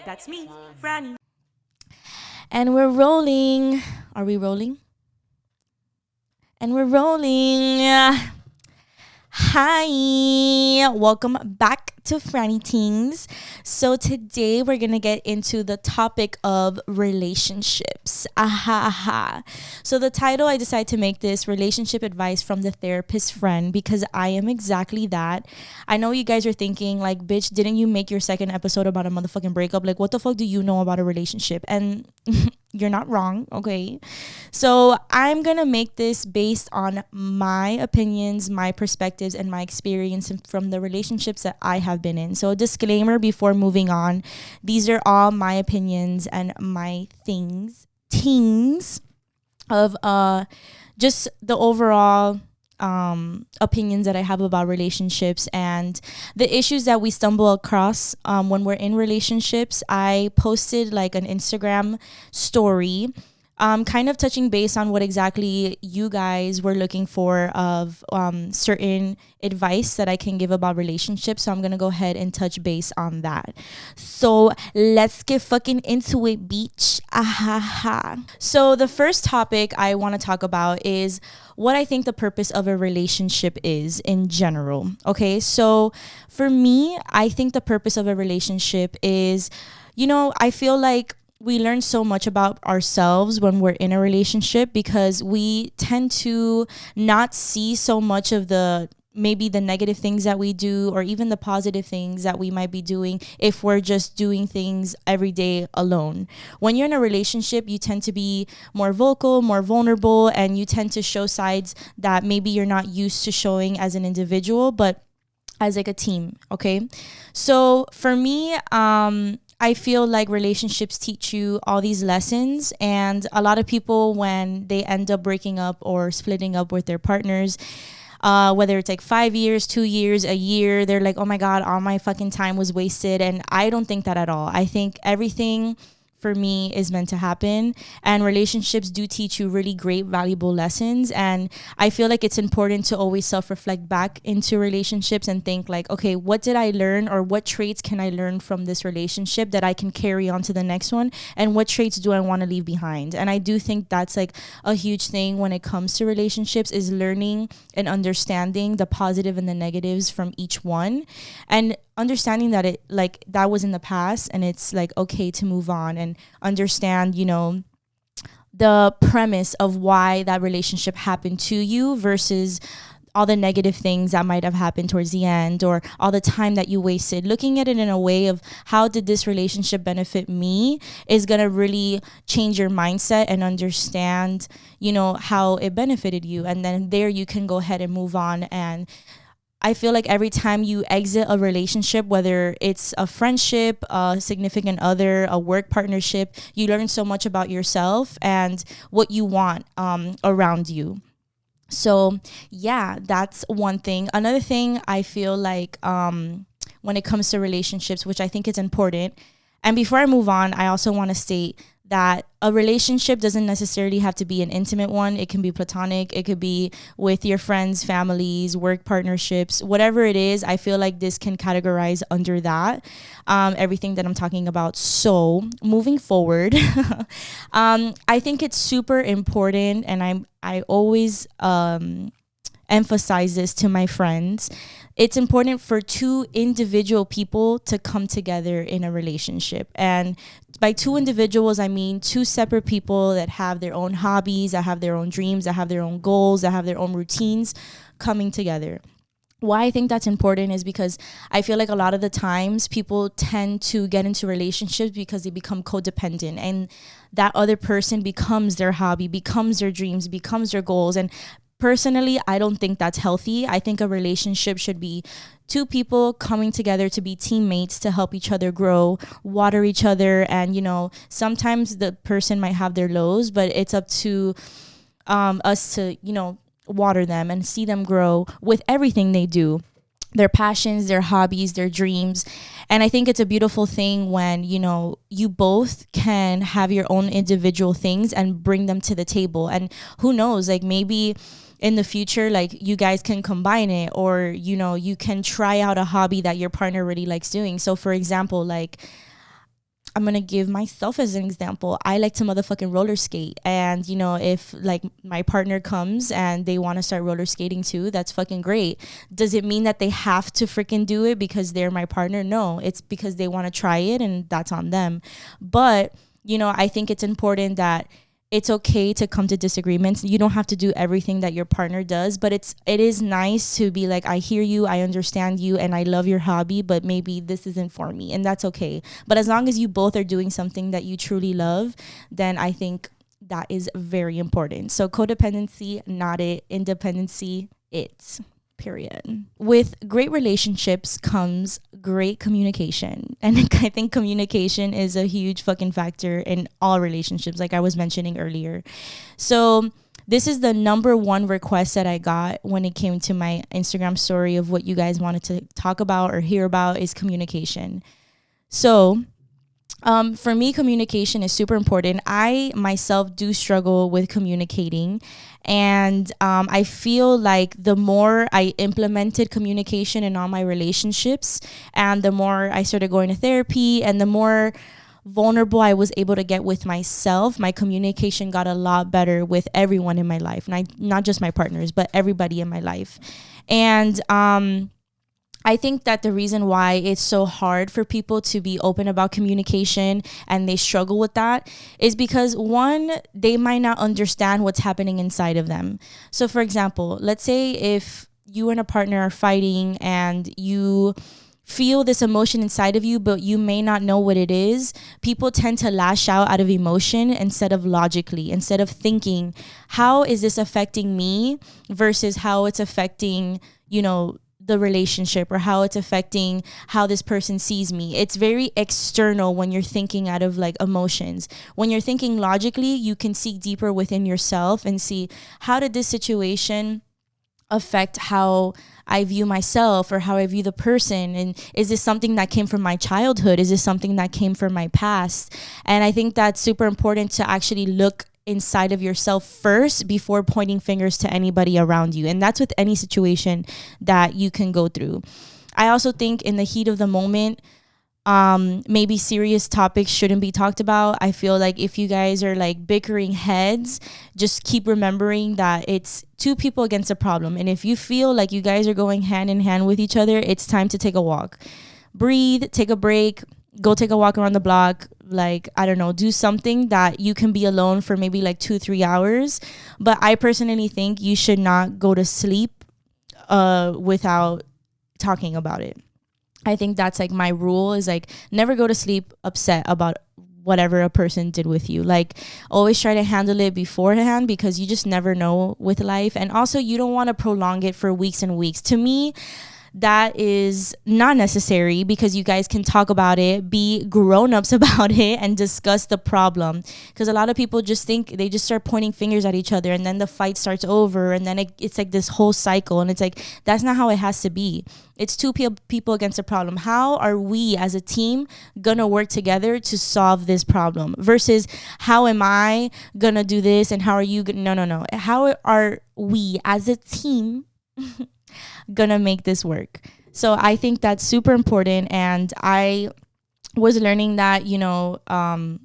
That's me, Franny. And we're rolling. Are we rolling? And we're rolling. Hi, welcome back to FrannyTings. So today we're gonna get into the topic of relationships. Aha. So the title, I decided to make this relationship advice from the therapist friend because I am exactly that. I know you guys are thinking like, bitch, didn't you make your second episode about a motherfucking breakup? Like, what the fuck do you know about a relationship? And you're not wrong, okay? So I'm gonna make this based on my opinions, my perspectives, and my experience from the relationships that I have been in. So disclaimer before moving on, these are all my opinions and my tings of just the overall opinions that I have about relationships and the issues that we stumble across when we're in relationships. I posted like an Instagram story kind of touching base on what exactly you guys were looking for of certain advice that I can give about relationships. So I'm going to go ahead and touch base on that. So let's get fucking into it, beach. Ahaha. So the first topic I want to talk about is what I think the purpose of a relationship is in general. Okay, so for me, I think the purpose of a relationship is, I feel like we learn so much about ourselves when we're in a relationship because we tend to not see so much of maybe the negative things that we do or even the positive things that we might be doing if we're just doing things every day alone. When you're in a relationship, you tend to be more vocal, more vulnerable, and you tend to show sides that maybe you're not used to showing as an individual, but as like a team, okay? So for me, I feel like relationships teach you all these lessons, and a lot of people, when they end up breaking up or splitting up with their partners, whether it's like 5 years, 2 years, a year, they're like, oh my God, all my fucking time was wasted. And I don't think that at all. I think everything for me is meant to happen, and relationships do teach you really great valuable lessons. And I feel like it's important to always self-reflect back into relationships and think like, okay, what did I learn, or what traits can I learn from this relationship that I can carry on to the next one, and what traits do I want to leave behind? And I do think that's like a huge thing when it comes to relationships, is learning and understanding the positive and the negatives from each one, and understanding that it like that was in the past, and it's like okay to move on and understand, the premise of why that relationship happened to you versus all the negative things that might have happened towards the end, or all the time that you wasted. Looking at it in a way of how did this relationship benefit me is going to really change your mindset and understand, how it benefited you. And then there you can go ahead and move on. And I feel like every time you exit a relationship, whether it's a friendship, a significant other, a work partnership, you learn so much about yourself and what you want around you. So yeah, that's one thing. Another thing I feel like when it comes to relationships, which I think is important, and before I move on, I also want to state that a relationship doesn't necessarily have to be an intimate one. It can be platonic. It could be with your friends, families, work partnerships, whatever it is. I feel like this can categorize under that, everything that I'm talking about. So moving forward, I think it's super important, and I always emphasize this to my friends. It's important for two individual people to come together in a relationship. And by two individuals, I mean two separate people that have their own hobbies, that have their own dreams, that have their own goals, that have their own routines coming together. Why I think that's important is because I feel like a lot of the times people tend to get into relationships because they become codependent, and that other person becomes their hobby, becomes their dreams, becomes their goals. And personally, I don't think that's healthy. I think a relationship should be two people coming together to be teammates, to help each other grow, water each other. And, sometimes the person might have their lows, but it's up to us to, water them and see them grow with everything they do, their passions, their hobbies, their dreams. And I think it's a beautiful thing when, you both can have your own individual things and bring them to the table. And who knows, like maybe in the future, like you guys can combine it, or, you can try out a hobby that your partner really likes doing. So for example, like I'm gonna give myself as an example. I like to motherfucking roller skate, and you know, if like my partner comes and they want to start roller skating too, that's fucking great. Does it mean that they have to freaking do it because they're my partner? No, it's because they want to try it, and that's on them. But you know, I think it's important that it's okay to come to disagreements. You don't have to do everything that your partner does, but it is nice to be like, I hear you, I understand you, and I love your hobby, but maybe this isn't for me, and that's okay. But as long as you both are doing something that you truly love, then I think that is very important. So codependency, not it. Independency, it's. Period. With great relationships comes great communication. And I think communication is a huge fucking factor in all relationships, like I was mentioning earlier. So this is the number one request that I got when it came to my Instagram story of what you guys wanted to talk about or hear about is communication. So for me, communication is super important. I myself do struggle with communicating. And I feel like the more I implemented communication in all my relationships, and the more I started going to therapy, and the more vulnerable I was able to get with myself, my communication got a lot better with everyone in my life. And not just my partners, but everybody in my life. And I think that the reason why it's so hard for people to be open about communication and they struggle with that is because, one, they might not understand what's happening inside of them. So for example, let's say if you and a partner are fighting and you feel this emotion inside of you, but you may not know what it is. People tend to lash out of emotion instead of logically, instead of thinking, how is this affecting me versus how it's affecting, you know, the relationship, or how it's affecting how this person sees me. It's very external when you're thinking out of like emotions. When you're thinking logically, you can seek deeper within yourself and see, how did this situation affect how I view myself or how I view the person? And is this something that came from my childhood? Is this something that came from my past? And I think that's super important to actually look inside of yourself first before pointing fingers to anybody around you. And that's with any situation that you can go through. I also think in the heat of the moment, maybe serious topics shouldn't be talked about. I feel like if you guys are like bickering heads, just keep remembering that it's two people against a problem. And if you feel like you guys are going hand in hand with each other, it's time to take a walk. Breathe, take a break, go take a walk around the block. Like, I don't know, do something that you can be alone for maybe like 2-3 hours. But I personally think you should not go to sleep without talking about it. I think that's like my rule, is like, never go to sleep upset about whatever a person did with you. Like, always try to handle it beforehand, because you just never know with life. And also, you don't want to prolong it for weeks and weeks. To me, that is not necessary, because you guys can talk about it, be grown-ups about it, and discuss the problem. Because a lot of people just think, they just start pointing fingers at each other, and then the fight starts over, and then it's like this whole cycle. And it's like, that's not how it has to be. It's two people against a problem. How are we as a team gonna work together to solve this problem, versus how am I gonna do this and how are you no. How are we as a team gonna make this work? So I think that's super important. And I was learning that, you know,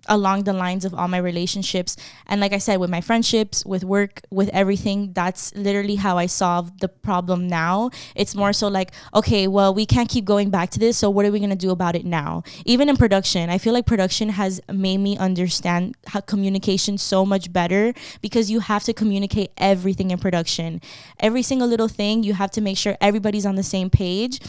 along the lines of all my relationships. And like I said, with my friendships, with work, with everything, that's literally how I solve the problem now. It's more so like, okay, well, we can't keep going back to this, so what are we going to do about it now? Even in production, I feel like production has made me understand how communication so much better, because you have to communicate everything in production. Every single little thing, you have to make sure everybody's on the same page.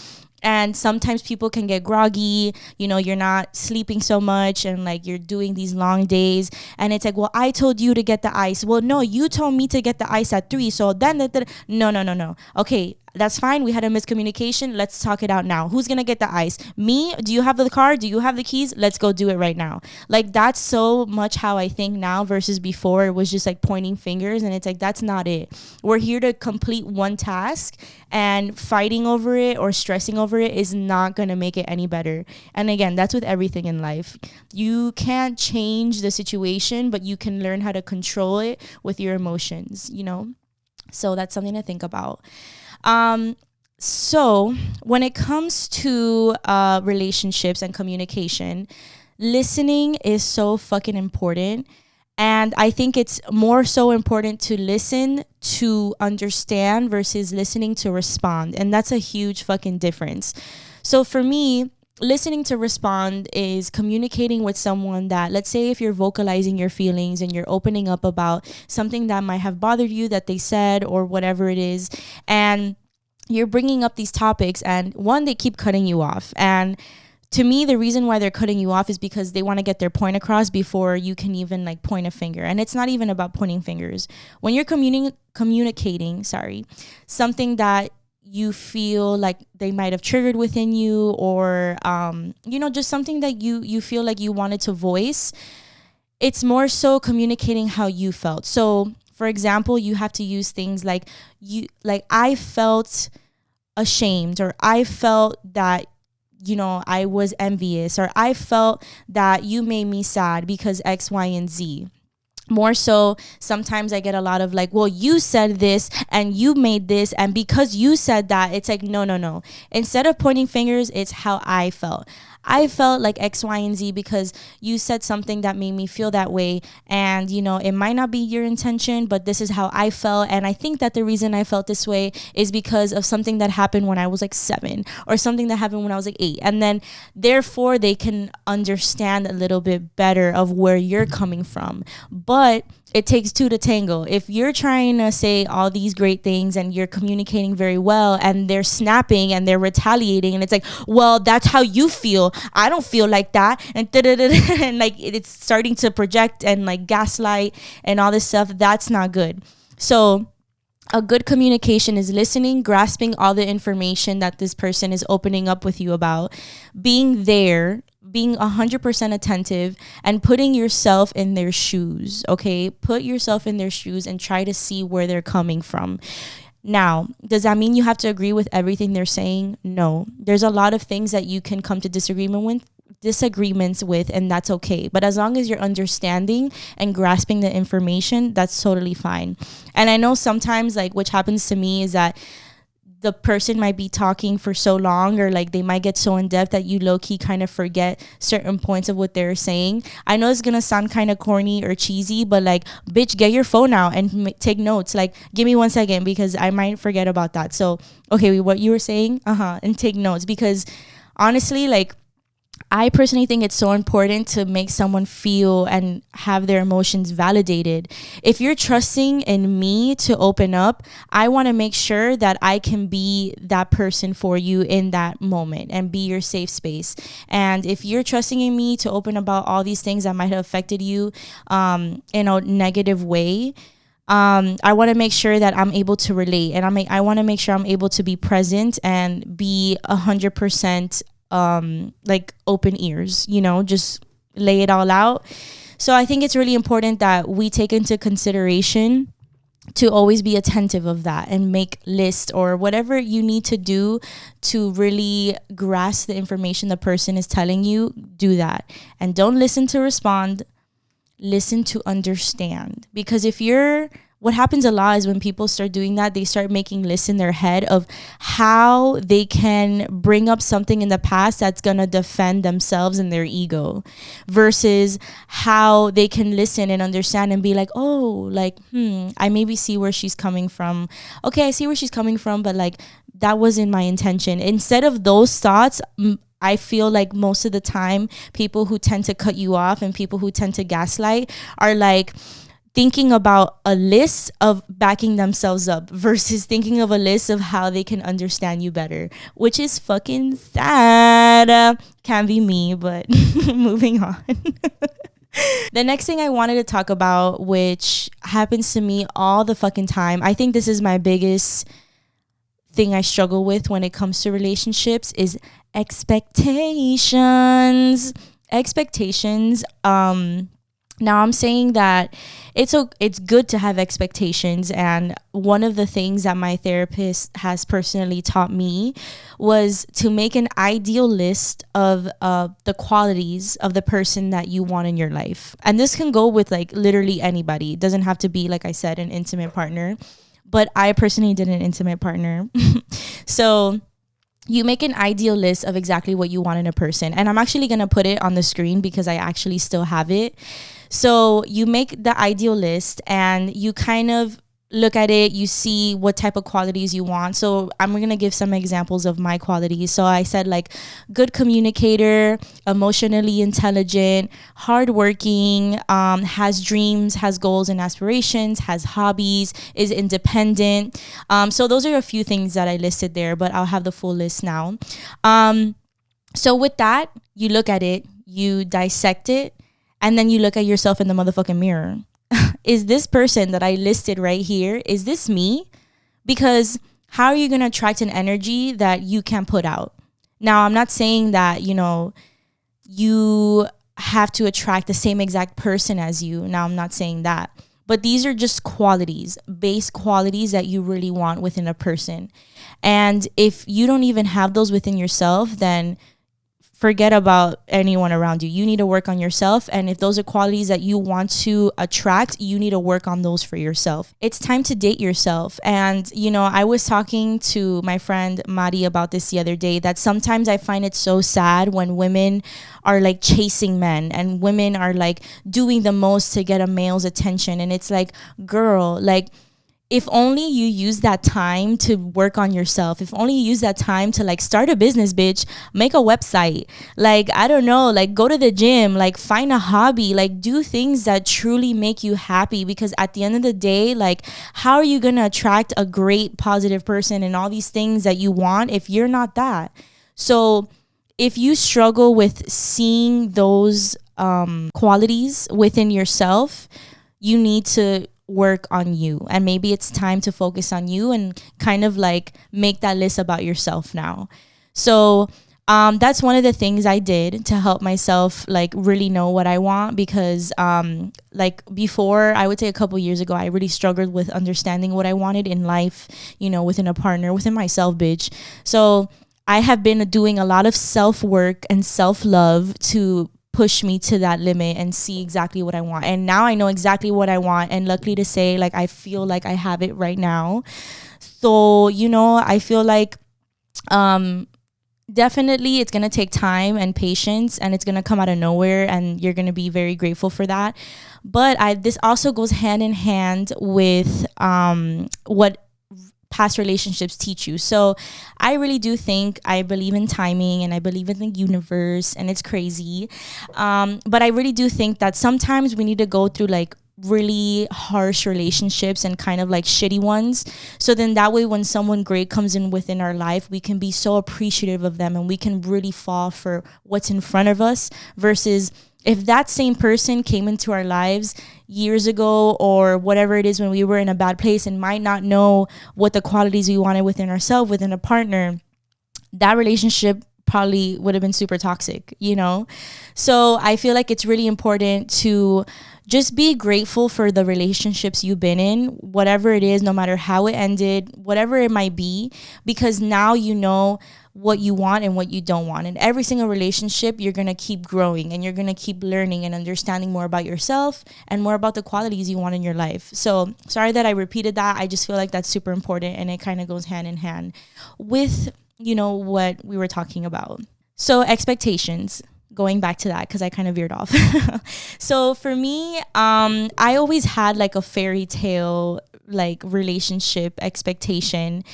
And sometimes people can get groggy, you know, you're not sleeping so much, and like you're doing these long days, and it's like, well, I told you to get the ice. Well, no, you told me to get the ice at 3. So then, no. Okay, that's fine. We had a miscommunication. Let's talk it out now. Who's going to get the ice? Me? Do you have the car? Do you have the keys? Let's go do it right now. Like, that's so much how I think now, versus before it was just like pointing fingers. And it's like, that's not it. We're here to complete one task, and fighting over it or stressing over it is not going to make it any better. And again, that's with everything in life. You can't change the situation, but you can learn how to control it with your emotions, you know? So that's something to think about. So when it comes to relationships and communication, listening is so fucking important. And I think it's more so important to listen to understand versus listening to respond. And that's a huge fucking difference. So for me, listening to respond is communicating with someone that, let's say, if you're vocalizing your feelings and you're opening up about something that might have bothered you that they said or whatever it is, and you're bringing up these topics, and one, they keep cutting you off. And to me, the reason why they're cutting you off is because they want to get their point across before you can even like point a finger. And it's not even about pointing fingers. When you're communicating, something that you feel like they might have triggered within you, or just something that you feel like you wanted to voice, it's more so communicating how you felt. So for example, you have to use things like I felt ashamed, or I felt that I was envious, or I felt that you made me sad because X, Y, and Z. More so, sometimes I get a lot of like, well, you said this and you made this, and because you said that, it's like, no. Instead of pointing fingers, it's how I felt. I felt like X, Y, and Z because you said something that made me feel that way. And, it might not be your intention, but this is how I felt. And I think that the reason I felt this way is because of something that happened when I was like 7, or something that happened when I was like 8. And then therefore they can understand a little bit better of where you're coming from. But it takes two to tango. If you're trying to say all these great things and you're communicating very well, and they're snapping and they're retaliating, and it's like, well, that's how you feel, I don't feel like that, and and like it's starting to project and like gaslight and all this stuff, that's not good. So a good communication is listening, grasping all the information that this person is opening up with you about, being there, being 100% attentive, and putting yourself in their shoes. Okay, put yourself in their shoes and try to see where they're coming from. Now, does that mean you have to agree with everything they're saying? No. There's a lot of things that you can come to disagreements with, and that's okay. But as long as you're understanding and grasping the information, that's totally fine. And I know sometimes, like, which happens to me, is that the person might be talking for so long, or like they might get so in depth that you low-key kind of forget certain points of what they're saying. I know it's gonna sound kind of corny or cheesy, but like, bitch, get your phone out and take notes. Like, give me 1 second because I might forget about that. So okay, what you were saying, and take notes, because honestly, like, I personally think it's so important to make someone feel and have their emotions validated. If you're trusting in me to open up, I want to make sure that I can be that person for you in that moment and be your safe space. And if you're trusting in me to open about all these things that might have affected you in a negative way, I want to make sure that I'm able to relate, and I want to make sure I'm able to be present and be 100% like open ears, just lay it all out. So I think it's really important that we take into consideration to always be attentive of that and make lists or whatever you need to do to really grasp the information the person is telling you. Do that, and don't listen to respond, listen to understand. Because what happens a lot is when people start doing that, they start making lists in their head of how they can bring up something in the past that's going to defend themselves and their ego, versus how they can listen and understand and be like, oh, like, I maybe see where she's coming from. Okay, I see where she's coming from, but like, that wasn't my intention. Instead of those thoughts, I feel like most of the time, people who tend to cut you off and people who tend to gaslight are like thinking about a list of backing themselves up versus thinking of a list of how they can understand you better, which is fucking sad. Can be me, but moving on. The next thing I wanted to talk about, which happens to me all the fucking time, I think this is my biggest thing I struggle with when it comes to relationships, is expectations. Now I'm saying that it's good to have expectations, and one of the things that my therapist has personally taught me was to make an ideal list of the qualities of the person that you want in your life. And this can go with like literally anybody. It doesn't have to be, like I said, an intimate partner, but I personally did an intimate partner. So you make an ideal list of exactly what you want in a person. And I'm actually going to put it on the screen because I actually still have it. So you make the ideal list and you kind of look at it, you see what type of qualities you want. So I'm going to give some examples of my qualities. So I said like good communicator, emotionally intelligent, hardworking, has dreams, has goals and aspirations, has hobbies, is independent. So those are a few things that I listed there, but I'll have the full list now. So with that, you look at it, you dissect it, and then you look at yourself in the motherfucking mirror. Is this person that I listed right here, is this me? Because how are you going to attract an energy that you can't put out? Now, I'm not saying that, you have to attract the same exact person as you. Now, I'm not saying that. But these are just qualities, base qualities that you really want within a person. And if you don't even have those within yourself, then forget about anyone around you. You need to work on yourself. And if those are qualities that you want to attract, you need to work on those for yourself. It's time to date yourself. And, I was talking to my friend Mari about this the other day, that sometimes I find it so sad when women are like chasing men and women are like doing the most to get a male's attention. And it's like, girl, like, if only you use that time to work on yourself, if only you use that time to like start a business, bitch, make a website, like, I don't know, like go to the gym, like find a hobby, like do things that truly make you happy. Because at the end of the day, like, how are you going to attract a great positive person and all these things that you want if you're not that? So if you struggle with seeing those qualities within yourself, you need to work on you, and maybe it's time to focus on you and kind of like make that list about yourself now. So that's one of the things I did to help myself like really know what I want, because like before, I would say a couple years ago, I really struggled with understanding what I wanted in life, within a partner, within myself, bitch. So I have been doing a lot of self-work and self-love to push me to that limit and see exactly what I want. And now I know exactly what I want. And luckily to say, like, I feel like I have it right now. So, I feel like definitely it's going to take time and patience, and it's going to come out of nowhere, and you're going to be very grateful for that. But this also goes hand in hand with what past relationships teach you. So I really do think I believe in timing and I believe in the universe, and it's crazy. But I really do think that sometimes we need to go through like really harsh relationships and kind of like shitty ones. So then that way, when someone great comes in within our life, we can be so appreciative of them and we can really fall for what's in front of us, versus if that same person came into our lives years ago or whatever it is when we were in a bad place and might not know what the qualities we wanted within ourselves, within a partner, that relationship probably would have been super toxic, So I feel like it's really important to just be grateful for the relationships you've been in, whatever it is, no matter how it ended, whatever it might be, because now you know what you want and what you don't want. In every single relationship, you're going to keep growing and you're going to keep learning and understanding more about yourself and more about the qualities you want in your life. So sorry that I repeated that. I just feel like that's super important, and it kind of goes hand in hand with, what we were talking about. So expectations, going back to that, because I kind of veered off. So for me, I always had like a fairy tale like relationship expectation.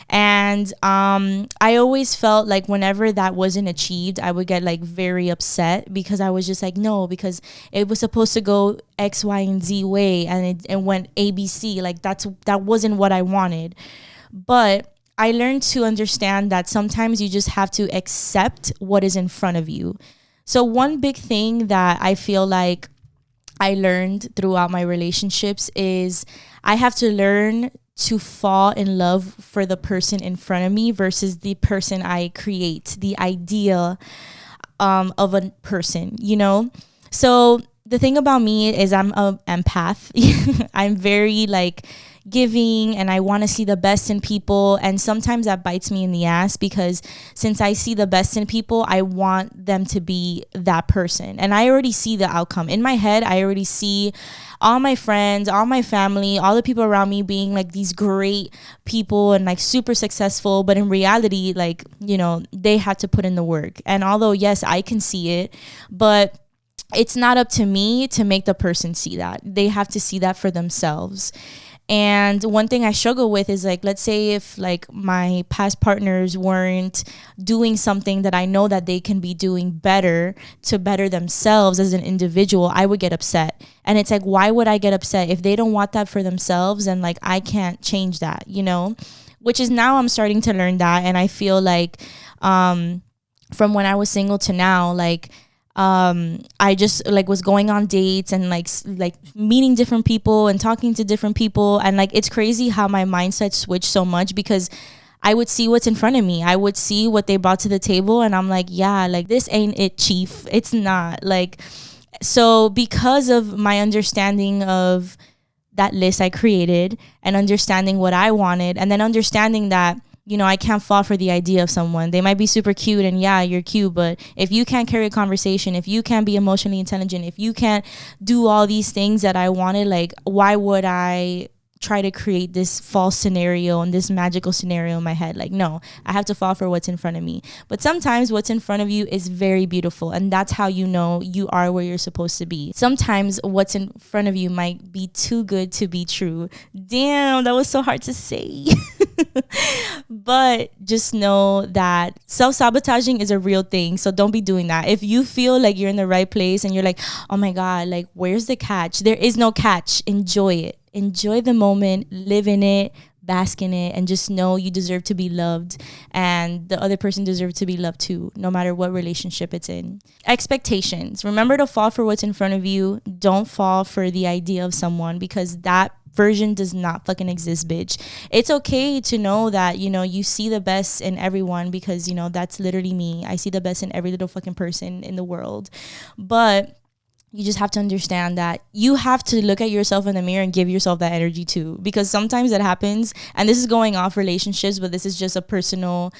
And I always felt like whenever that wasn't achieved, I would get like very upset, because I was just like, no, because it was supposed to go X, Y, and Z way, and it went ABC. Like that wasn't what I wanted. But I learned to understand that sometimes you just have to accept what is in front of you. So one big thing that I feel like I learned throughout my relationships is I have to learn to fall in love for the person in front of me versus the person I create, the idea of a person, So the thing about me is I'm an empath. I'm very like, giving and I want to see the best in people. And sometimes that bites me in the ass because since I see the best in people, I want them to be that person. And I already see the outcome. In my head, I already see all my friends, all my family, all the people around me being like these great people and like super successful. But in reality, like, they had to put in the work. And although, yes, I can see it, but it's not up to me to make the person see that. They have to see that for themselves. And one thing I struggle with is like, let's say if like my past partners weren't doing something that I know that they can be doing better to better themselves as an individual, I would get upset. And it's like, why would I get upset if they don't want that for themselves? And like, I can't change that, which is now I'm starting to learn that. And I feel like from when I was single to now, like, I just like was going on dates and like meeting different people and talking to different people. And like, it's crazy how my mindset switched so much because I would see what's in front of me. I would see what they brought to the table. And I'm like, yeah, like this ain't it, chief. It's not like, so because of my understanding of that list I created and understanding what I wanted and then understanding that, I can't fall for the idea of someone. They might be super cute and yeah, you're cute, but if you can't carry a conversation, if you can't be emotionally intelligent, if you can't do all these things that I wanted, like, why would I try to create this false scenario and this magical scenario in my head? Like, no, I have to fall for what's in front of me. But sometimes what's in front of you is very beautiful, and that's how you know you are where you're supposed to be. Sometimes what's in front of you might be too good to be true. Damn, that was so hard to say. But just know that self-sabotaging is a real thing, so don't be doing that. If you feel like you're in the right place and you're like, oh my god, like, where's the catch? There is no catch. Enjoy it. Enjoy the moment, live in it, bask in it, and just know you deserve to be loved and the other person deserves to be loved too, no matter what relationship it's in. Expectations. Remember to fall for what's in front of you. Don't fall for the idea of someone because that version does not fucking exist, bitch. It's okay to know that, you see the best in everyone because, that's literally me. I see the best in every little fucking person in the world. But you just have to understand that you have to look at yourself in the mirror and give yourself that energy too, because sometimes that happens. And this is going off relationships, but this is just a personal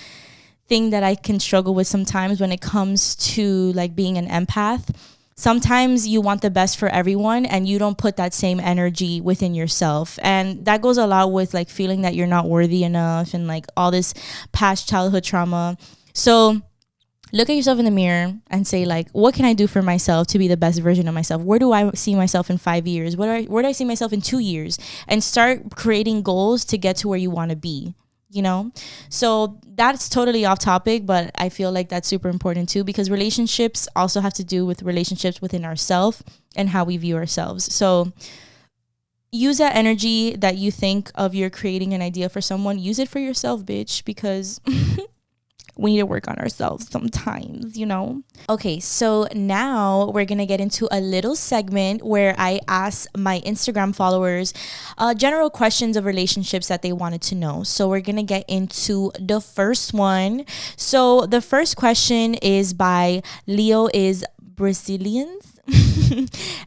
thing that I can struggle with sometimes when it comes to like being an empath. Sometimes you want the best for everyone and you don't put that same energy within yourself. And that goes a lot with like feeling that you're not worthy enough and like all this past childhood trauma. So look at yourself in the mirror and say, like, what can I do for myself to be the best version of myself? Where do I see myself in 5 years? Where do I see myself in 2 years? And start creating goals to get to where you want to be, So that's totally off topic, but I feel like that's super important too, because relationships also have to do with relationships within ourselves and how we view ourselves. So use that energy that you think of you're creating an idea for someone. Use it for yourself, bitch, because we need to work on ourselves sometimes, Okay, so now we're going to get into a little segment where I ask my Instagram followers general questions of relationships that they wanted to know. So we're going to get into the first one. So the first question is by Leo is Brazilians.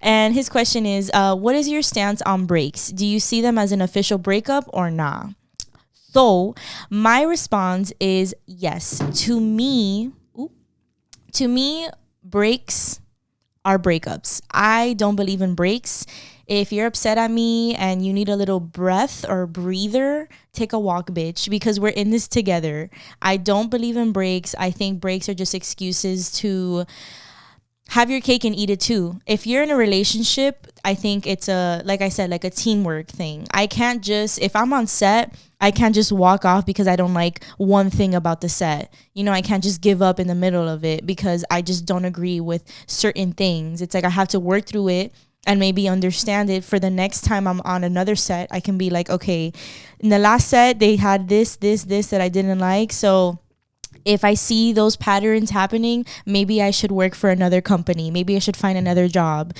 And his question is, what is your stance on breaks? Do you see them as an official breakup or nah? So my response is yes. To me, breaks are breakups. I don't believe in breaks. If you're upset at me and you need a little breath or breather, take a walk, bitch, because we're in this together. I don't believe in breaks. I think breaks are just excuses to have your cake and eat it too. If you're in a relationship, I think it's like I said, like a teamwork thing. I can't just, if I'm on set, I can't just walk off because I don't like one thing about the set. I can't just give up in the middle of it because I just don't agree with certain things. It's like I have to work through it and maybe understand it for the next time I'm on another set. I can be like, okay, in the last set, they had this that I didn't like. So if I see those patterns happening, maybe I should work for another company. Maybe I should find another job.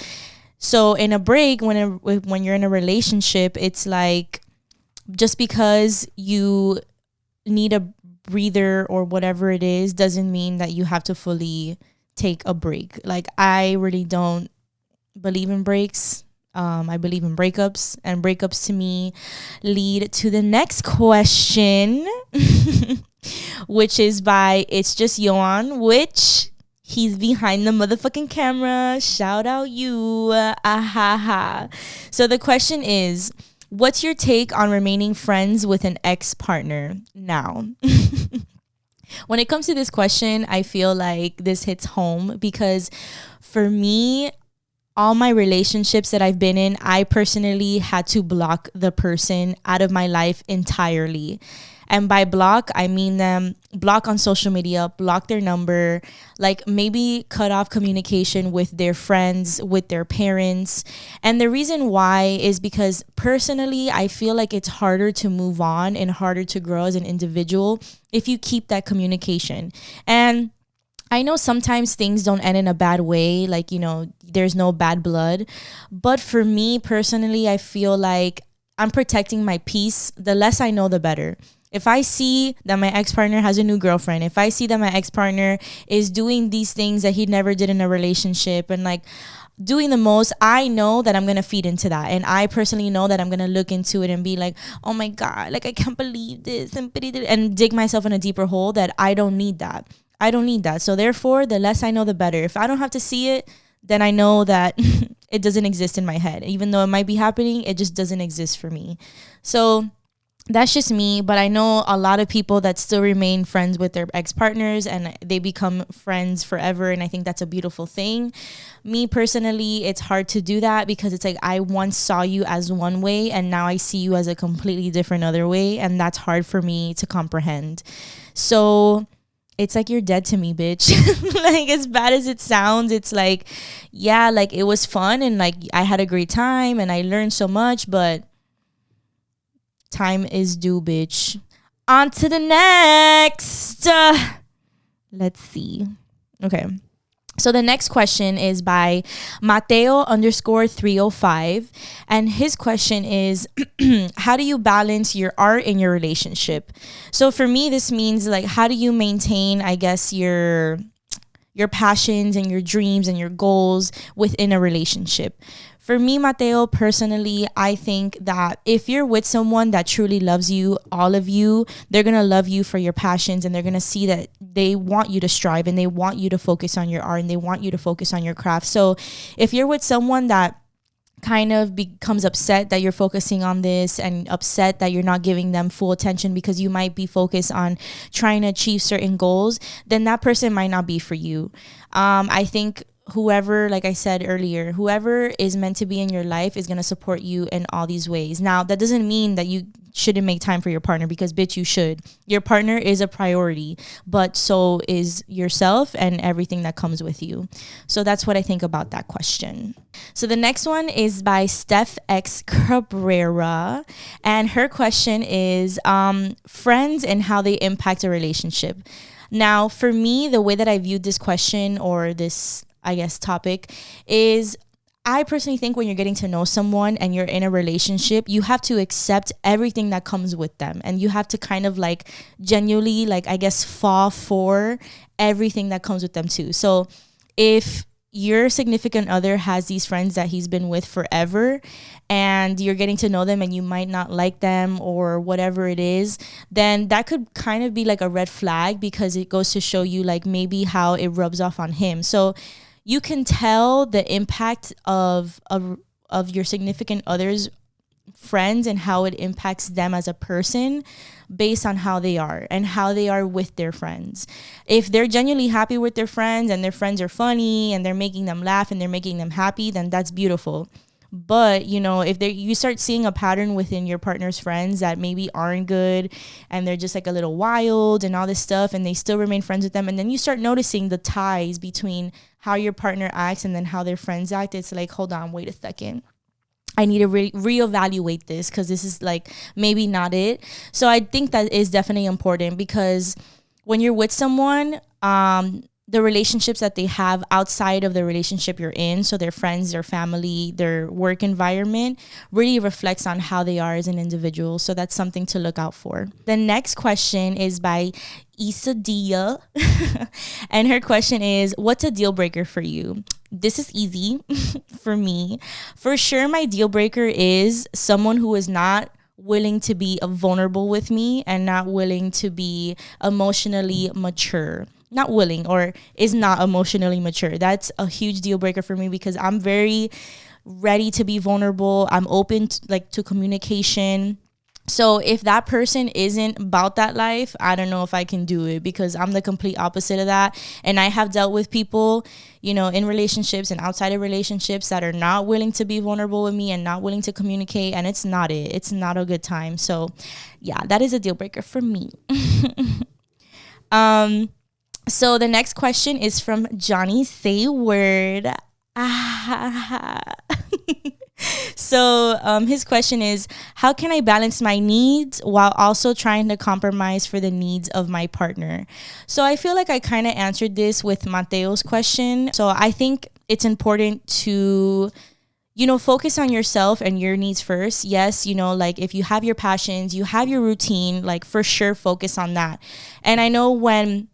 So in a break, when you're in a relationship, it's like just because you need a breather or whatever it is doesn't mean that you have to fully take a break. Like, I really don't believe in breaks. I believe in breakups, and breakups to me lead to the next question, which is by It's Just Yoan, which he's behind the motherfucking camera. Shout out you. Ha. So the question is, what's your take on remaining friends with an ex-partner now? When it comes to this question, I feel like this hits home because for me, all my relationships that I've been in, I personally had to block the person out of my life entirely. And by block, I mean them block on social media, block their number, like maybe cut off communication with their friends, with their parents. And the reason why is because personally, I feel like it's harder to move on and harder to grow as an individual if you keep that communication. And I know sometimes things don't end in a bad way, like, there's no bad blood. But for me personally, I feel like I'm protecting my peace. The less I know, the better. If I see that my ex-partner has a new girlfriend, if I see that my ex-partner is doing these things that he never did in a relationship and like doing the most, I know that I'm going to feed into that. And I personally know that I'm going to look into it and be like, oh my God, like I can't believe this and dig myself in a deeper hole that I don't need that. I don't need that. So therefore, the less I know, the better. If I don't have to see it, then I know that it doesn't exist in my head. Even though it might be happening, it just doesn't exist for me. So that's just me, but I know a lot of people that still remain friends with their ex-partners and they become friends forever, and I think that's a beautiful thing. Me personally, it's hard to do that because it's like I once saw you as one way and now I see you as a completely different other way, and that's hard for me to comprehend. So it's like you're dead to me, bitch. Like, as bad as it sounds, it's like, yeah, like it was fun and like I had a great time and I learned so much, but time is due, bitch. On to the next. Let's see. Okay. So the next question is by Mateo_305. And his question is, how do you balance your art in your relationship? So for me, this means like, how do you maintain, I guess, your passions and your dreams and your goals within a relationship? For me, Mateo, personally, I think that if you're with someone that truly loves you, all of you, they're going to love you for your passions, and they're going to see that they want you to strive and they want you to focus on your art and they want you to focus on your craft. So if you're with someone that kind of becomes upset that you're focusing on this and upset that you're not giving them full attention because you might be focused on trying to achieve certain goals, then that person might not be for you. I think whoever, like I said earlier, whoever is meant to be in your life is going to support you in all these ways. Now, that doesn't mean that you shouldn't make time for your partner, because bitch, you should. Your partner is a priority, but so is yourself and everything that comes with you. So that's what I think about that question. So the next one is by Steph X Cabrera, and her question is friends and how they impact a relationship. Now, for me, the way that I viewed this question, or this, I guess, topic, is I personally think when you're getting to know someone and you're in a relationship, you have to accept everything that comes with them. And you have to kind of like genuinely, like, I guess, fall for everything that comes with them too. So if your significant other has these friends that he's been with forever and you're getting to know them and you might not like them or whatever it is, then that could kind of be like a red flag, because it goes to show you like maybe how it rubs off on him. So you can tell the impact of your significant other's friends and how it impacts them as a person based on how they are and how they are with their friends. If they're genuinely happy with their friends and their friends are funny and they're making them laugh and they're making them happy, then that's beautiful. But, you know, if you start seeing a pattern within your partner's friends that maybe aren't good and they're just like a little wild and all this stuff, and they still remain friends with them, and then you start noticing the ties between how your partner acts and then how their friends act, it's like, hold on, wait a second. I need to reevaluate this, because this is like maybe not it. So I think that is definitely important, because when you're with someone, the relationships that they have outside of the relationship you're in, so their friends, their family, their work environment, really reflects on how they are as an individual. So that's something to look out for. The next question is by Isadia. And her question is, what's a deal breaker for you? This is easy for me. For sure, my deal breaker is someone who is not willing to be vulnerable with me and not willing to be emotionally mature. Not willing, or is not emotionally mature. That's a huge deal breaker for me because I'm very ready to be vulnerable. I'm open to communication. So if that person isn't about that life, I don't know if I can do it, because I'm the complete opposite of that. And I have dealt with people, in relationships and outside of relationships that are not willing to be vulnerable with me and not willing to communicate. And it's not it. It's not a good time. So yeah, that is a deal breaker for me. So the next question is from Johnny Say Word. So his question is, how can I balance my needs while also trying to compromise for the needs of my partner? So I feel like I kind of answered this with Mateo's question. So I think it's important to focus on yourself and your needs first. Yes, if you have your passions, you have your routine, for sure focus on that. And I know when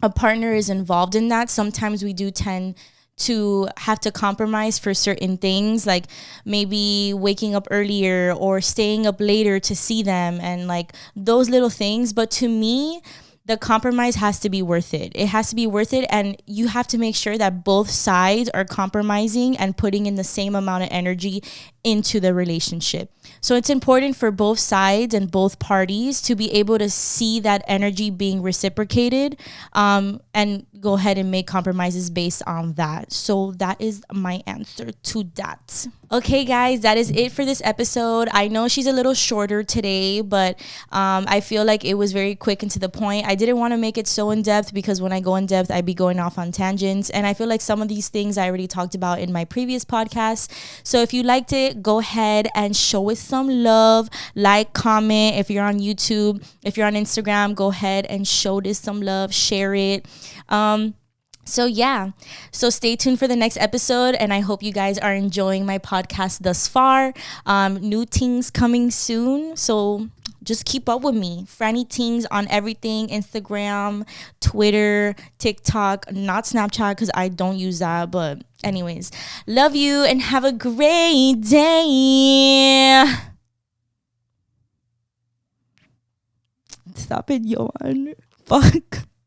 a partner is involved in that, sometimes we do tend to have to compromise for certain things, like maybe waking up earlier or staying up later to see them, and those little things. But to me, the compromise has to be worth it. It has to be worth it. And you have to make sure that both sides are compromising and putting in the same amount of energy into the relationship. So it's important for both sides and both parties to be able to see that energy being reciprocated, and go ahead and make compromises based on that. So that is my answer to that. Okay, guys, that is it for this episode. I know she's a little shorter today, but I feel like it was very quick and to the point. I didn't want to make it so in depth because when I go in depth, I'd be going off on tangents. And I feel like some of these things I already talked about in my previous podcast. So if you liked it, go ahead and show us some love. Like, comment. If you're on YouTube, if you're on Instagram, go ahead and show this some love. Share it. So stay tuned for the next episode, and I hope you guys are enjoying my podcast thus far. New things coming soon, so just keep up with me. FrannyTings on everything: Instagram, Twitter, TikTok, not Snapchat because I don't use that. But anyways, love you and have a great day. Stop it, yawn. Fuck.